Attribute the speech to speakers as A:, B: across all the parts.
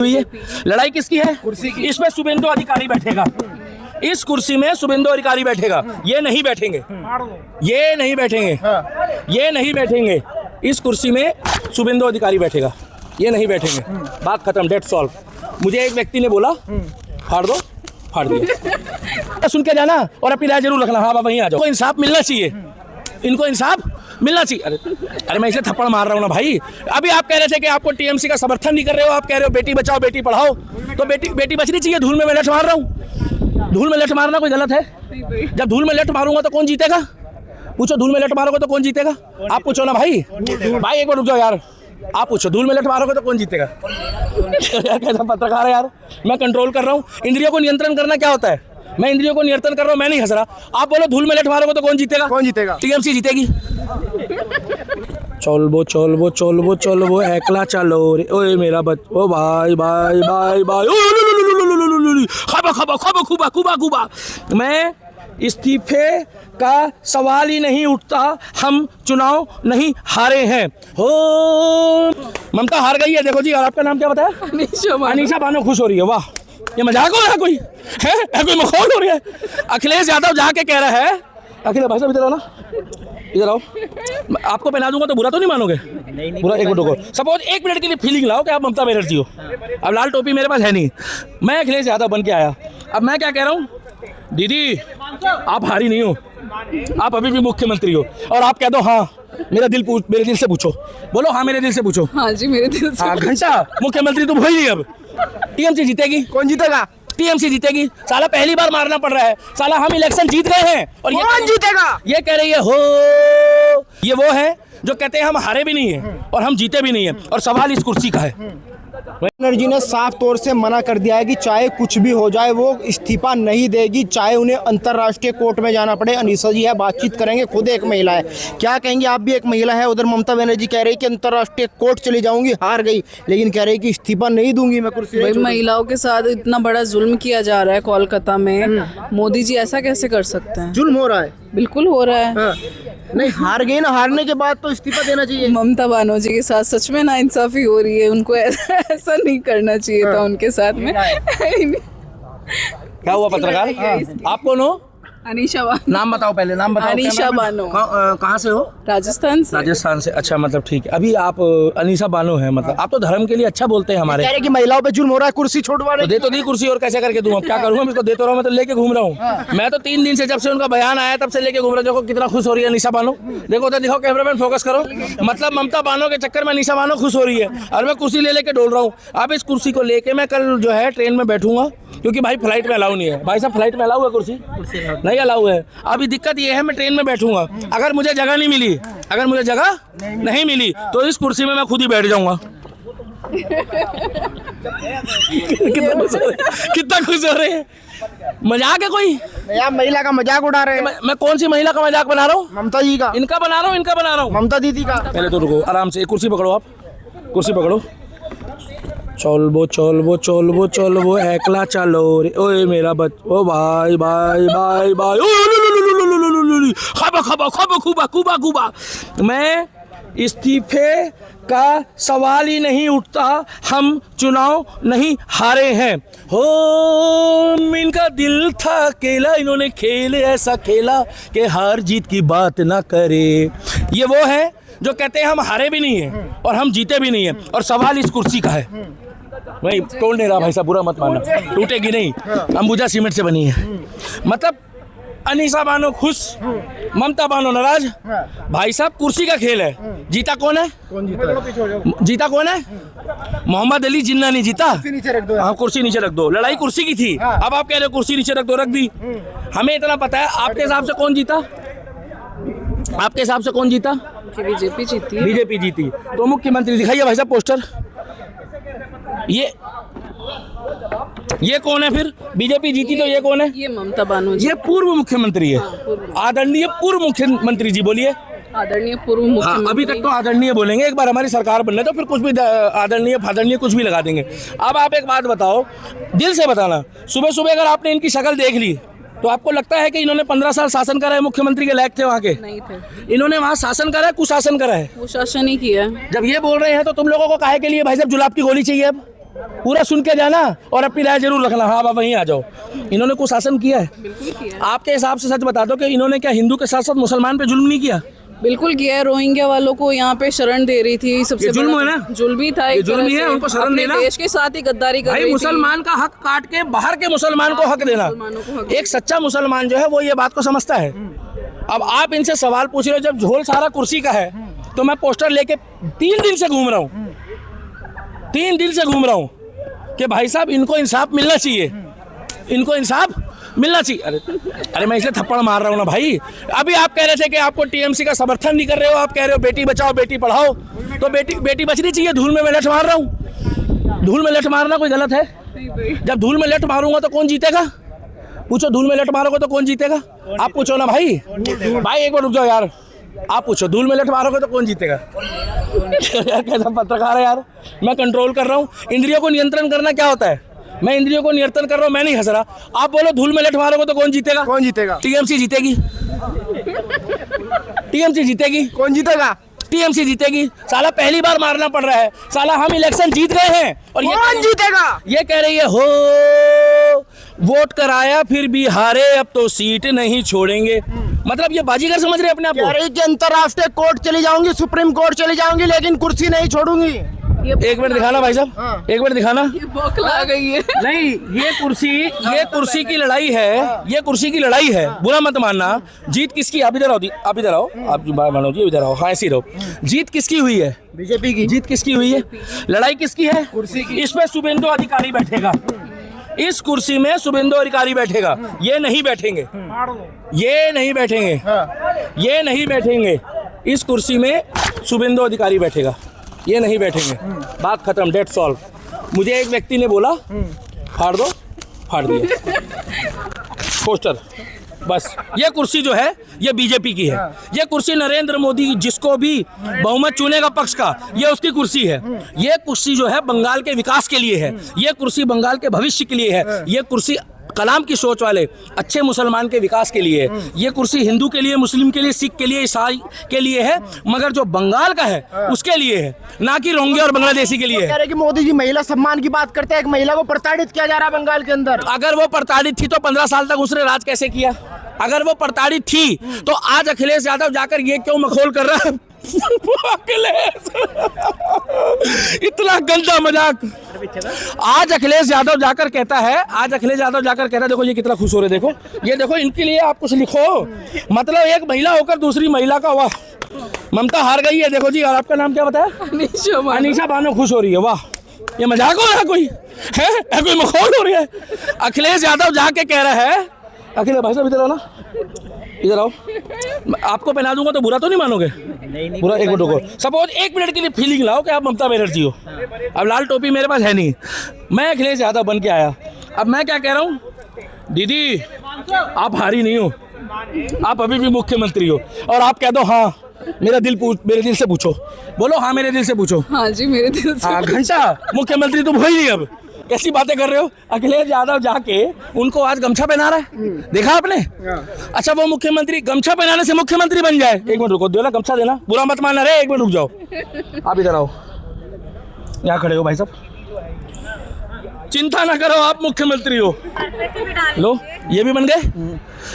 A: हुई है। लड़ाई किसकी है? कुर्सी की। इसमें शुभेंदु अधिकारी बैठेगा, इस कुर्सी में शुभेंदु अधिकारी बैठेगा। ये नहीं बैठेंगे, ये नहीं बैठेंगे, ये नहीं बैठेंगे। इस कुर्सी में शुभेंदु अधिकारी बैठेगा, ये नहीं बैठेंगे। बात खत्म, डेट सॉल्व। मुझे एक व्यक्ति ने बोला फाड़ दो, फाड़ दिया। सुन के जाना और अपनी राय जरूर रखना। हाँ बाबा वहीं आ जाओ। इंसाफ मिलना चाहिए, इनको इंसाफ मिलना चाहिए। अरे मैं इसे थप्पड़ मार रहा हूँ ना भाई। अभी आप कह रहे थे कि आपको टीएमसी का समर्थन नहीं कर रहे हो, आप कह रहे हो बेटी बचाओ बेटी पढ़ाओ, तो बेटी बचनी चाहिए। धूल में मैं लठ मार रहा हूँ, धूल में लठ मारना कोई गलत है? जब धूल में लठ मारूंगा तो कौन जीतेगा? पूछो, धूल में लठ मारोगे तो कौन जीतेगा? आप पूछो ना भाई। भाई एक बार रुक जाओ यार, आप पूछो, धूल में लठ मारोगे तो कौन जीतेगा? यार कैसा पत्रकार है यार। मैं कंट्रोल कर रहा हूँ। इंद्रियों को नियंत्रण करना क्या होता है? मैं इंद्रियों को नियंत्रण कर रहा हूँ, मैं नहीं हंस रहा। आप बोलो धूल में लठ मारोगे तो कौन जीतेगा? कौन जीतेगा? टीएमसी जीतेगी। चलबो चलबो चलबो चलबो एकला चलो रे ओए मेरा ओ भाई भाई भाई भाई खबा खबा खबा खुबा खुबा खुबा। मैं इस्तीफे का सवाल ही नहीं उठता, हम चुनाव नहीं हारे हैं। हो ममता हार गई है, देखो जी। और आपका नाम क्या बताया? अनीशा बानो खुश हो रही है। वाह, ये मजाक हो रहा है कोई है? कोई मखौल हो रही है? अखिलेश यादव जाके कह रहा है, अखिलेश भाई साहब इधर आओ ना, इधर आओ। आपको पहना दूंगा तो बुरा तो नहीं मानोगे? नहीं, बुरा एक मिनट रुको। सपोज एक मिनट के लिए फीलिंग लाओ कि आप ममता बनर्जी हो। अब लाल टोपी मेरे पास है नहीं, मैं अखिलेश यादव बन के आया। अब मैं क्या कह रहा हूँ, दीदी आप हारी नहीं हो, आप अभी भी मुख्यमंत्री हो। और आप कह दो हाँ, मेरे दिल से पूछो। बोलो हाँ, मेरे दिल से पूछो। हाँ जी, मेरे दिल से। हाँ घंटा मुख्यमंत्री तो वही नहीं। अब टीएमसी जीतेगी। कौन जीतेगा? टीएमसी जीतेगी। साला पहली बार मारना पड़ रहा है। साला हम इलेक्शन जीत गए हैं और ये कौन जीतेगा? ये कह रही है हो, ये वो है जो कहते हैं हम हारे भी नहीं है और हम जीते भी नहीं है। और सवाल इस कुर्सी का है।
B: बनर्जी ने साफ तौर से मना कर दिया है कि चाहे कुछ भी हो जाए वो इस्तीफा नहीं देगी, चाहे उन्हें अंतर्राष्ट्रीय कोर्ट में जाना पड़े। अनीशा जी है, बातचीत करेंगे, खुद एक महिला है। क्या कहेंगे? आप भी एक महिला है। उधर ममता बनर्जी कह रही कि अंतर्राष्ट्रीय कोर्ट चली जाऊंगी, हार गई, लेकिन कह रही कि इस्तीफा नहीं दूंगी मैं कुर्सी।
C: भाई महिलाओं के साथ इतना बड़ा जुल्म किया जा रहा है कोलकाता में, मोदी जी ऐसा कैसे कर सकते हैं?
B: जुल्म हो रहा है।
C: बिल्कुल हो रहा है।
B: हाँ। नहीं, हार गई ना, हारने के बाद तो इस्तीफा देना चाहिए।
C: ममता बनर्जी के साथ सच में नाइंसाफी हो रही है। उनको ऐसा नहीं करना चाहिए था उनके साथ में।
A: क्या हुआ पत्रकार? आप कौन हो?
C: अनीशा बानो।
A: नाम बताओ पहले, नाम बताओ।
C: अनीशा बानो।
A: कहाँ से हो?
C: राजस्थान से।
A: राजस्थान से, अच्छा मतलब ठीक है। अभी आप अनीशा बानो है, मतलब आप तो धर्म के लिए अच्छा बोलते हैं हमारे।
B: कह रहे कि महिलाओं पे जुल्म हो रहा है, कुर्सी छोड़वाने।
A: दे तो दी कुर्सी, और कैसे करके दूं? अब क्या करूंगा? मैं तो देता रहा हूं, मैं तो लेके घूम रहा हूं। मैं तो 3 दिन से, जब से उनका बयान आया तब से लेके घूम रहा हूं। देखो कितना खुश हो रही है अनीशा बानो। देखो तो दिखाओ, कैमरामैन फोकस करो। मतलब ममता बानो के चक्कर में अनीशा बानो खुश हो रही है और मैं कुर्सी ले लेके डोल रहा हूँ। अब इस कुर्सी को लेके मैं कल जो है ट्रेन में बैठूंगा, क्योंकि भाई फ्लाइट में अलाउ नहीं है। भाई साहब फ्लाइट में अलाउ है? कुर्सी नहीं अलाउ है। अभी दिक्कत ये है, मैं ट्रेन में बैठूंगा, अगर मुझे जगह नहीं मिली, अगर मुझे जगह नहीं मिली तो इस कुर्सी में मैं खुद ही बैठ जाऊंगा। कितना खुश हो रहे हैं? मजाक है कोई?
B: आप महिला का मजाक उड़ा रहे हैं।
A: मैं कौन सी महिला का मजाक बना रहा हूँ?
B: ममता जी का।
A: इनका बना रहा हूँ, इनका बना रहा हूँ,
B: ममता दीदी का।
A: पहले तो रुको, आराम से कुर्सी पकड़ो, आप कुर्सी पकड़ो। चलबो चलबो चलबो चलबो एकला चलो रे ओए मेरा ओ भाई भाई भाई भाई खबा खबा खबा खुबा खुबा खुबा। मैं इस्तीफे का सवाल ही नहीं उठता, हम चुनाव नहीं हारे हैं। हो इनका दिल था अकेला, इन्होंने खेल ऐसा खेला कि हार जीत की बात ना करे। ये वो है जो कहते हैं हम हारे भी नहीं है और हम जीते भी नहीं है। और सवाल इस कुर्सी का है। भाई तोड़ नहीं रहा भाई साहब, बुरा मत मानना, टूटेगी नहीं, अंबुजा सीमेंट से बनी है। मतलब अनीशा बानो खुश, ममता बानो नाराज। भाई साहब कुर्सी का खेल है। जीता कौन है? जीता कौन है? मोहम्मद अली जिन्ना नहीं जीता। हाँ, कुर्सी नीचे रख दो। लड़ाई कुर्सी की थी। अब आप कह रहे हो कुर्सी नीचे रख दो, रख दी। हमें इतना पता है। आपके हिसाब से कौन जीता? आपके हिसाब से कौन जीता?
C: बीजेपी जीती।
A: बीजेपी जीती तो मुख्यमंत्री दिखाइए भाई साहब पोस्टर। ये कौन है फिर? बीजेपी जीती तो ये कौन है?
C: ये ममता बानो जी।
A: ये पूर्व मुख्यमंत्री है। आदरणीय पूर्व मुख्यमंत्री जी। बोलिए
C: आदरणीय पूर्व मुख्यमंत्री।
A: अभी तक तो आदरणीय बोलेंगे, एक बार हमारी सरकार बनने तो फिर कुछ भी आदरणीय फादरणीय कुछ भी लगा देंगे। अब आप एक बात बताओ, दिल से बताना, सुबह सुबह अगर आपने इनकी शक्ल देख ली तो आपको लगता है कि इन्होंने 15 साल शासन करा है? मुख्यमंत्री के लायक थे वहाँ के?
C: नहीं थे।
A: इन्होंने वहाँ शासन करा है, कुशासन करा है?
C: कुशासन ही किया।
A: जब ये बोल रहे हैं तो तुम लोगों को काहे के लिए भाई साहब जुलाब की गोली चाहिए? अब पूरा सुन के जाना और अपनी राय जरूर रखना। हाँ आप वहीं आ जाओ। इन्होंने कुशासन किया है? आपके हिसाब से सच बता दो कि इन्होंने क्या हिंदू के साथ साथ मुसलमान पे जुल्म नहीं किया?
C: बिल्कुल किया है। रोहिंग्या वालों को यहाँ पे शरण दे रही थी। सबसे
A: ये जुल्म
C: बड़ा
A: है ना?
C: जुल्म ही था।
A: ये
C: एक
A: जुल्म
C: तरह
A: ही है,
C: से
A: उनको शरण
C: अपने
A: देना।
C: देश के साथ ही गद्दारी कर
A: भाई
C: रही थी।
A: मुसलमान का हक काट के बाहर के मुसलमान को हक देना।
C: मुसलमानों को हक
A: एक सच्चा मुसलमान जो है वो ये बात को समझता है। अब आप इनसे सवाल पूछ रहे हो, जब झोल सारा कुर्सी का है तो मैं पोस्टर लेके 3 दिन से घूम रहा हूँ, 3 दिन से घूम रहा हूँ कि भाई साहब इनको इंसाफ मिलना चाहिए, इनको इंसाफ मिलना चाहिए। अरे मैं इसे थप्पड़ मार रहा हूँ ना भाई। अभी आप कह रहे थे कि आपको टीएमसी का समर्थन नहीं कर रहे हो, आप कह रहे हो बेटी बचाओ बेटी पढ़ाओ, तो बेटी बचनी चाहिए। धूल में मैं लठ मार रहा हूँ। धूल में लठ मारना कोई गलत है? जब धूल में लठ मारूंगा तो कौन जीतेगा? पूछो, धूल में लठ मारोगे तो कौन जीतेगा? आप पूछो ना भाई। भाई एक बार रुक जाओ यार, आप पूछो, धूल में लठ मारोगे तो कौन जीतेगा? यार कैसा पत्रकार है यार। मैं कंट्रोल कर रहा हूँ। इंद्रियों को नियंत्रण करना क्या होता है? मैं इंद्रियों को नियंत्रण कर रहा हूँ, मैं नहीं हंस रहा। आप बोलो धूल में लठ मारोगे तो कौन जीतेगा?
B: कौन जीतेगा?
A: टीएमसी जीतेगी। टीएमसी जीतेगी।
B: कौन जीतेगा?
A: टीएमसी जीतेगी। साला पहली बार मारना पड़ रहा है। साला हम इलेक्शन जीत गए हैं और ये
B: कौन जीतेगा?
A: ये कह रही है हो वोट कराया फिर भी हारे, अब तो सीट नहीं छोड़ेंगे। मतलब ये बाजीगर समझ रहे हैं अपने आप
B: कह
A: को।
B: रही कि अंतर्राष्ट्रीय कोर्ट चली जाऊंगी, सुप्रीम कोर्ट चली जाऊंगी, लेकिन कुर्सी नहीं छोड़ूंगी।
A: एक मिनट दिखाना भाई साहब, एक मिनट दिखाना।
C: ये बौखला गई है।
A: नहीं, ये कुर्सी की लड़ाई है, ये कुर्सी की लड़ाई है। बुरा मत मानना। जीत किसकी? आप इधर आओ, आप इधर आओ, आप मानो जी इधर आओ। हाँ ऐसी रहो। जीत किसकी हुई है?
B: बीजेपी की।
A: जीत किसकी हुई है? लड़ाई किसकी है?
B: कुर्सी की।
A: इसमें शुभेंदु अधिकारी बैठेगा। इस कुर्सी में शुभेंदु अधिकारी बैठेगा। ये नहीं बैठेंगे, ये नहीं बैठेंगे, ये नहीं बैठेंगे। इस कुर्सी में शुभेंदु अधिकारी बैठेगा, ये नहीं बैठेंगे। बात खत्म, डेट सॉल्व। मुझे एक व्यक्ति ने बोला फाड़ दो, फाड़ दिया पोस्टर। बस ये कुर्सी जो है ये बीजेपी की है। ये कुर्सी नरेंद्र मोदी जिसको भी बहुमत चुनेगा पक्ष का, ये उसकी कुर्सी है। ये कुर्सी जो है बंगाल के विकास के लिए है। ये कुर्सी बंगाल के भविष्य के लिए है। ये कुर्सी कलाम की सोच वाले अच्छे मुसलमान के विकास के लिए है। ये कुर्सी हिंदू के लिए, मुस्लिम के लिए, सिख के लिए, ईसाई के लिए है, मगर जो बंगाल का है उसके लिए है, ना कि रोहिंग्या और बांग्लादेशी के लिए
B: कह
A: है।
B: रहे कि मोदी जी महिला सम्मान की बात करते हैं, एक महिला को प्रताड़ित किया जा रहा है बंगाल के अंदर।
A: अगर वो प्रताड़ित थी तो 15 साल तक उसने राज कैसे किया? अगर वो प्रताड़ित थी तो आज अखिलेश यादव जाकर ये क्यों मखौल कर रहा है? अखिलेश इतना गंदा मजाक। आज अखिलेश यादव जाकर कहता है, देखो ये कितना खुश हो रहे, देखो ये, देखो इनके लिए आप कुछ लिखो। मतलब एक महिला होकर दूसरी महिला का, वाह ममता हार गई है। देखो जी, और आपका नाम क्या बताया? अनीशा बानो खुश हो रही है। वाह, ये मजाक हो रहा है? कोई है कोई मखौल हो रही है? अखिलेश यादव जाके कह रहा है, अखिलेश भाई साहब इधर आओ ना, इधर आओ। आपको पहना दूंगा तो बुरा तो नहीं मानोगे? नहीं बुरा। एक मिनट रुको, सपोज 1 मिनट के लिए फीलिंग लाओ कि आप ममता बनर्जी हो। अब लाल टोपी मेरे पास है नहीं, मैं अखिलेश यादव बन के आया। अब मैं क्या कह रहा हूँ, दीदी आप हारी नहीं हो, आप अभी भी मुख्यमंत्री हो। और आप कह दो हाँ, मेरे दिल से पूछो। बोलो हाँ, मेरे दिल से पूछो।
C: हाँ जी, मेरे दिल से।
A: हाँ, घंटा मुख्यमंत्री तुम हो ही नहीं। अब कैसी बातें कर रहे हो? अखिलेश यादव जाके उनको आज गमछा पहना रहा है, देखा आपने? अच्छा, वो मुख्यमंत्री गमछा पहनाने से मुख्यमंत्री बन जाए? 1 मिनट रुको, दो ना गमछा देना, बुरा मत मानना रे। 1 मिनट रुक जाओ, आप इधर आओ, यहाँ खड़े हो भाई साहब। चिंता ना करो, आप मुख्यमंत्री हो। लो, ये भी बन गए।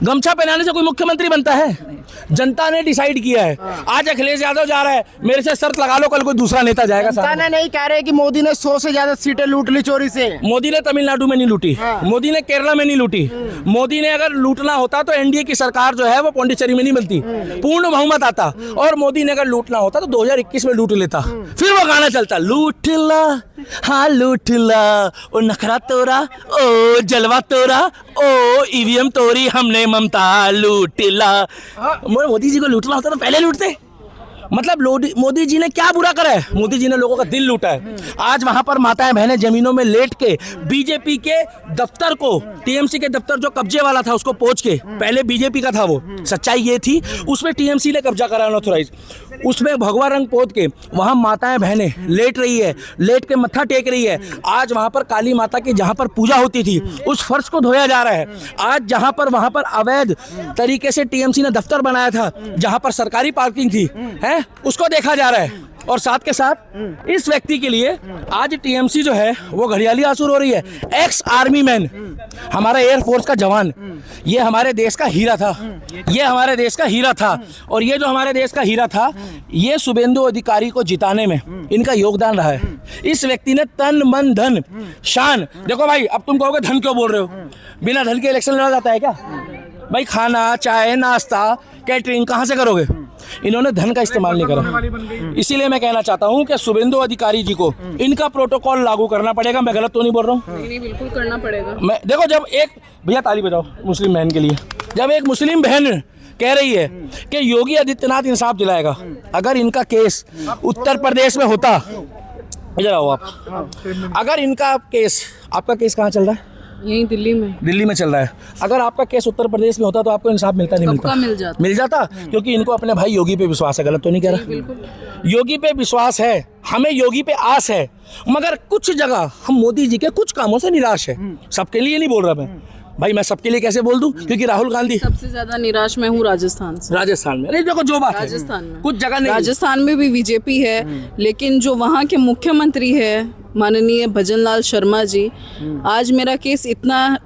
A: गमछा पहनाने से कोई मुख्यमंत्री बनता है? जनता ने डिसाइड किया है। आज अखिलेश यादव जा रहा है, मेरे से शर्त लगा लो कल कोई दूसरा नेता जाएगा।
B: जनता नहीं कह रहे कि मोदी ने 100 से ज्यादा सीटें लूट ली चोरी से।
A: मोदी ने तमिलनाडु में नहीं लूटी, मोदी ने केरला में नहीं लूटी। मोदी ने अगर लूटना होता तो एनडीए की सरकार जो है वो पौंडीचेरी में नहीं बनती, पूर्ण बहुमत आता। और मोदी ने अगर लूटना होता तो 2021 में लूट लेता। फिर वो गाना चलता, लूट ला हाँ लूट ला, ओ नखरा तोरा, ओ जलवा तोरा, ओ ईवीएम तोरी, हमने ममता लूट ला। मोदी जी को लूटना होता तो पहले लूटते। मतलब मोदी जी ने क्या बुरा करा है? मोदी जी ने लोगों का दिल लूटा है। आज वहां पर माताएं बहनें जमीनों में लेट के बीजेपी के दफ्तर को, टीएमसी के दफ्तर जो कब्जे वाला था उसको पोंछ के, पहले बीजेपी का था वो, सच्चाई ये थी, उसमें टीएमसी ने कब्जा करा अनऑथराइज, उसमें भगवा रंग पोत के वहां माताएं बहनें लेट रही है, लेट के मत्था टेक रही है। आज वहां पर काली माता की जहां पर पूजा होती थी उस फर्श को धोया जा रहा है। आज जहां पर वहां पर अवैध तरीके से टीएमसी ने दफ्तर बनाया था, जहां पर सरकारी पार्किंग थी, है उसको देखा जा रहा है। और साथ के साथ इस व्यक्ति के लिए आज टीएमसी जो है वो घड़ियाली आंसू हो रही है। एक्स आर्मी मैन, हमारा एयरफोर्स का जवान, ये हमारे देश का हीरा था, ये हमारे देश का हीरा था। और ये जो हमारे देश का हीरा था, ये शुभेंदु अधिकारी को जिताने में इनका योगदान रहा है। इस व्यक्ति ने तन मन धन शान, देखो भाई अब तुम कहोगे धन क्यों बोल रहे हो, बिना धन के इलेक्शन लड़ा जाता है क्या भाई? खाना, चाय, नाश्ता, कैटरिंग कहाँ से करोगे? इन्होंने धन का इस्तेमाल नहीं करा। इसीलिए मैं कहना चाहता हूँ कि शुभेंदु अधिकारी जी को इनका प्रोटोकॉल लागू करना पड़ेगा। मैं गलत तो नहीं बोल रहा हूँ?
C: नहीं, बिल्कुल करना पड़ेगा।
A: मैं देखो, जब एक भैया ताली बजाओ मुस्लिम बहन के लिए, जब एक मुस्लिम बहन कह रही है कि योगी आदित्यनाथ इंसाफ दिलाएगा, अगर इनका केस उत्तर प्रदेश में होता, इधर आओ आप, अगर इनका केस, आपका केस कहाँ चल रहा है?
C: यहीं दिल्ली में
A: चल रहा है। अगर आपका केस उत्तर प्रदेश में होता तो आपको इंसाफ मिलता नहीं मिलता? मिल जाता, क्योंकि इनको अपने भाई योगी पे विश्वास है। गलत तो नहीं कह रहा? योगी पे विश्वास है, हमें योगी पे आस है, मगर कुछ जगह हम मोदी जी के कुछ कामों से निराश है। सबके लिए नहीं बोल रहा मैं भाई, मैं सबके लिए कैसे बोल दूं, क्योंकि राहुल गांधी
C: सबसे ज्यादा निराश मैं हूँ राजस्थान से।
A: राजस्थान में नहीं, देखो जो बात
C: राजस्थान में
A: कुछ जगह नहीं,
C: राजस्थान में भी बीजेपी है, लेकिन जो वहाँ के मुख्यमंत्री है माननीय भजनलाल शर्मा जी, आज मेरा केस इतना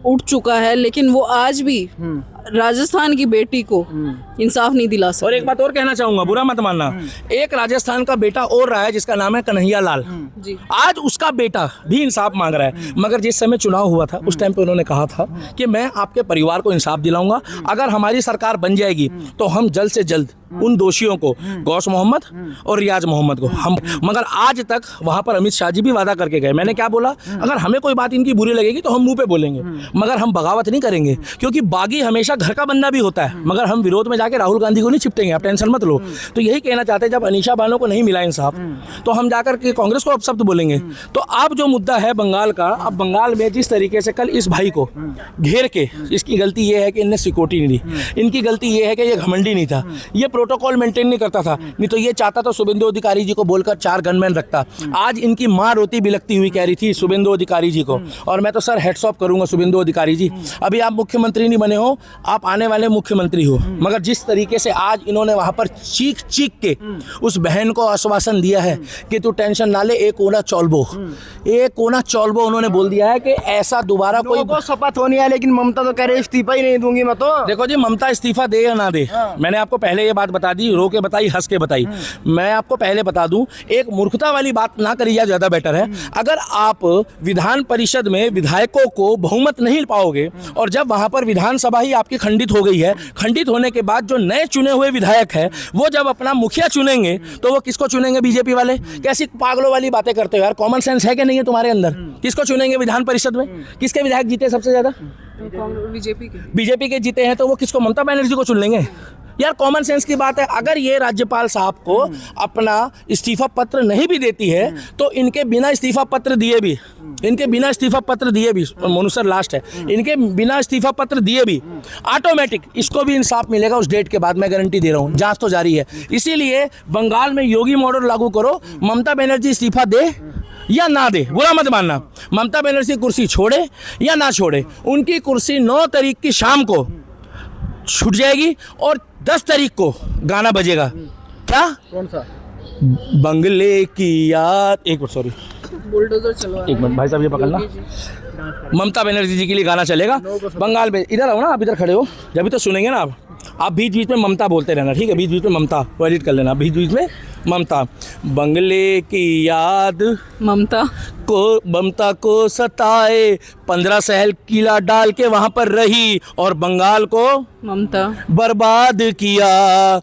C: उठ चुका है, लेकिन वो आज भी राजस्थान की बेटी को इंसाफ नहीं दिला सकते।
A: और एक बात और कहना चाहूंगा, बुरा मत मानना, एक राजस्थान का बेटा और रहा है जिसका नाम है कन्हैया लाल
C: जी।
A: आज उसका बेटा भी इंसाफ मांग रहा है, मगर जिस समय चुनाव हुआ था उस टाइम पे उन्होंने कहा था कि मैं आपके परिवार को इंसाफ दिलाऊंगा, अगर हमारी सरकार बन जाएगी तो हम जल्द से जल्द उन दोषियों को, गौस मोहम्मद और रियाज मोहम्मद को हम, मगर आज तक वहां पर अमित शाह जी भी वादा करके गए। मैंने क्या बोला, अगर हमें कोई बात इनकी बुरी लगेगी तो हम मुंह पे बोलेंगे, मगर हम बगावत नहीं करेंगे, क्योंकि बागी हमेशा घर का बंदा भी होता है, मगर हम विरोध में जाके राहुल गांधी को नहीं चिपटेंगे, आप टेंशन मत लो। तो यही कहना चाहते हैं, जब अनीशा बानो को नहीं मिला इंसाफ तो हम जाकर के कांग्रेस को अपशब्द बोलेंगे। तो अब जो मुद्दा है बंगाल का, अब बंगाल में जिस तरीके से कल इस भाई को घेर के, इसकी गलती ये है कि इनने सिक्योरिटी नहीं दी, इनकी गलती ये है कि ये घमंडी नहीं था, ये प्रोटोकॉल मेंटेन नहीं करता था, नहीं तो ये चाहता तो शुभेंदु अधिकारी जी को बोलकर 4 गनमैन रखता। आज इनकी माँ रोती बिलखती हुई कह रही थी शुभेंदु अधिकारी जी को, और मैं तो सर हेड्स ऑफ करूंगा शुभेंदु अधिकारी जी, अभी आप मुख्यमंत्री नहीं बने हो, आप आने वाले मुख्यमंत्री हो, मगर जिस तरीके से आज इन्होंने वहां पर चीख चीख के उस बहन को आश्वासन दिया है कि तू टेंशन ना ले, एक ओना चौलबो उन्होंने बोल दिया है कि ऐसा दोबारा कोई
B: शपथ होनी है, लेकिन ममता तो कह रही इस्तीफा ही नहीं दूंगी मैं तो।
A: देखो जी, ममता इस्तीफा दे या ना दे, मैंने आपको पहले ये बात बता दी, रो के बताई, हंस के बताई। मैं आपको पहले बता दूं, एक मूर्खता वाली बात ना करी जाए, ज्यादा बेटर है। अगर आप विधान परिषद में विधायकों को बहुमत नहीं पाओगे, और जब वहां पर विधानसभा ही आपकी खंडित हो गई है, खंडित होने के बाद जो नए चुने हुए विधायक है वो जब अपना मुखिया चुनेंगे तो वो किसको चुनेंगे? बीजेपी वाले। कैसी पागलों वाली बातें करते हो यार, कॉमन सेंस है कि नहीं है तुम्हारे अंदर? किसको चुनेंगे विधान परिषद में? किसके विधायक जीते सबसे ज्यादा? बीजेपी के जीते हैं, तो वो किसको? ममता बनर्जी को चुन लेंगे यार। कॉमन सेंस की बात है। अगर ये राज्यपाल साहब को अपना इस्तीफा पत्र नहीं भी देती है तो इनके बिना इस्तीफा पत्र दिए भी, मोनू सर लास्ट है, इनके बिना इस्तीफा पत्र दिए भी ऑटोमेटिक इसको भी इंसाफ मिलेगा उस डेट के बाद, मैं गारंटी दे रहा हूँ। जांच तो जारी है। इसीलिए बंगाल में योगी मॉडल लागू करो, ममता बनर्जी इस्तीफा दे या ना दे, बुरा मत मानना, ममता बनर्जी कुर्सी छोड़े या ना छोड़े, उनकी कुर्सी 9 तारीख की शाम को छूट जाएगी और 10 तारीख को गाना बजेगा। क्या?
B: कौन सा?
A: बंगले की याद, एक मिनट, सॉरी,
C: बुलडोजर चलो,
A: एक मिनट भाई साहब, ये पकड़ना, ममता बनर्जी जी के लिए गाना चलेगा बंगाल में। इधर आओ ना, आप इधर खड़े हो, जब तो सुनेंगे ना आप बीच बीच में ममता बोलते रहना, ठीक है? बीच बीच में ममता वो एडिट कर लेना, बीच बीच में ममता। बंगले की याद ममता को सताए, 15 सहल किला डाल के वहां पर रही और बंगाल को
C: ममता
A: बर्बाद किया।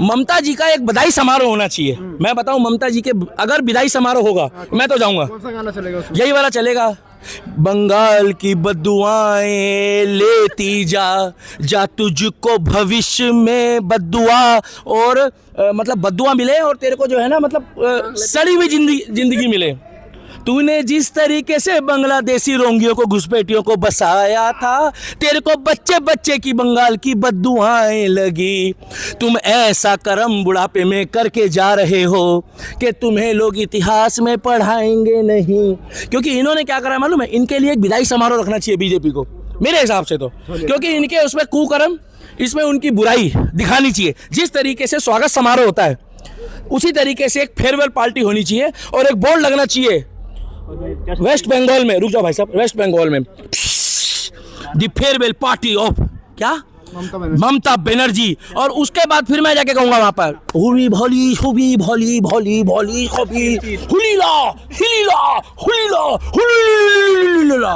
A: ममता जी का एक बधाई समारोह होना चाहिए। मैं बताऊं, ममता जी के अगर विदाई समारोह होगा मैं तो जाऊंगा।
B: कौन सा गाना चलेगा उसमें?
A: यही वाला चलेगा, बंगाल की बद्दुआएं लेती जा तुझको भविष्य में बद्दुआ और मतलब बद्दुआ मिले और तेरे को जो है ना मतलब सड़ी हुई जिंदगी मिले। तूने जिस तरीके से बांग्लादेशी रोंगियों को, घुसपैठियों को बसाया था, तेरे को बच्चे बच्चे की बंगाल की बद्दुआएं लगी। तुम ऐसा कर्म बुढ़ापे में करके जा रहे हो कि तुम्हें लोग इतिहास में पढ़ाएंगे नहीं। क्योंकि इन्होंने क्या करा मालूम है? इनके लिए एक विदाई समारोह रखना चाहिए बीजेपी को। मेरे हिसाब से तो, क्योंकि इनके उसमें कुकर्म, इसमें उनकी बुराई दिखानी चाहिए। जिस तरीके से स्वागत समारोह होता है उसी तरीके से एक फेयरवेल पार्टी होनी चाहिए और एक बोर्ड लगना चाहिए वेस्ट बंगाल में, रुक जाओ भाई साहब, वेस्ट बंगाल में द फेयरवेल पार्टी ऑफ क्या ममता बनर्जी, और उसके बाद फिर मैं जाके कहूंगा वहां पर हुली भोली हुबी भोली भोली भोली हुबी हुलीला हिलीला हुलीला हुलीला।